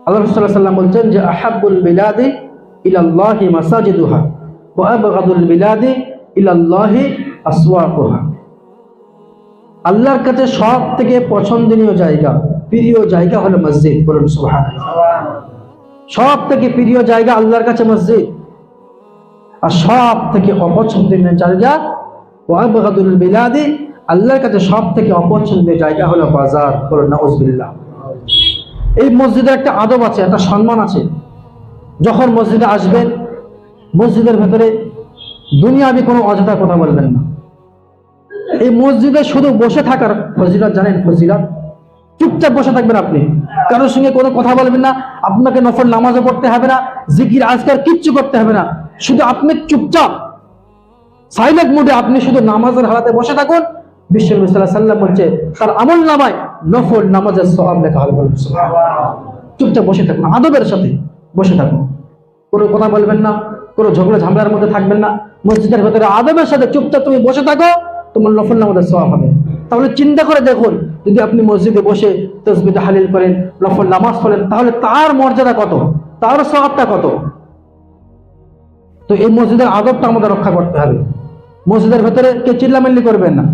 আল্লাহ রাসূল সাল্লাল্লাহু আলাইহি ওয়াসাল্লাম বলছেন যে আহাব্বুল বিলাদি ইলাল্লাহি মাসাজিদুহা ওয়া আবগাদুল বিলাদি ইলাল্লাহি আসওয়াকুহা। আল্লাহর কাছে সব থেকে পছন্দনীয় জায়গা, প্রিয় জায়গা হলো মসজিদ। বলুন সুবহানাল্লাহ। সব থেকে প্রিয় জায়গা আল্লাহর কাছে মসজিদ, আর সব থেকে অপছন্দনীয় জায়গা ওয়া আবগাদুল বিলাদি, আল্লাহর কাছে সব থেকে অপছন্দনীয় জায়গা হলো বাজার। বলুন নাউযুবিল্লাহ। এই মসজিদের একটা আদব আছে, একটা সম্মান আছে। যখন মসজিদে আসবেন, মসজিদের ভেতরে দুনিয়াবি কোনো অযথা কথা বলবেন না। এই মসজিদে শুধু বসে থাকার ফজিলত জানেন? ফজিলত, চুপচাপ বসে থাকবেন আপনি, কারোর সঙ্গে কোনো কথা বলবেন না। আপনাকে নফল নামাজও পড়তে হবে না, জিকির আজকার কিচ্ছু করতে হবে না। শুধু আপনি চুপচাপ সাইলেন্ট মুডে আপনি শুধু নামাজের হালাতে বসে থাকুন। বিশ্ব নবী সাল্লাল্লাহু আলাইহি ওয়াসাল্লাম বলছে তার আমল নামায় নফল নামাজের সওয়াব লেখা হবে। বলুন সুবহানাল্লাহ। চুপচাপ বসে থাকুন, আদবের সাথে বসে থাকুন, কোনো কথা বলবেন না, কোনো ঝগড়া ঝামেলার মধ্যে থাকবেন না। মসজিদের ভেতরে আদবের সাথে চুপচাপ তুমি বসে থাকো, তোমার নফল নামাজের সওয়াব হবে। তাহলে চিন্তা করে দেখুন, যদি আপনি মসজিদে বসে তাসবিহ তাহলিল করেন, নফল নামাজ পড়েন, তাহলে তার মর্যাদা কত, তার সওয়াবটা কত। তো এই মসজিদের আদবটা আমাদের রক্ষা করতে হবে। মসজিদের ভেতরে কেউ চিল্লামিল্লি করবেন না।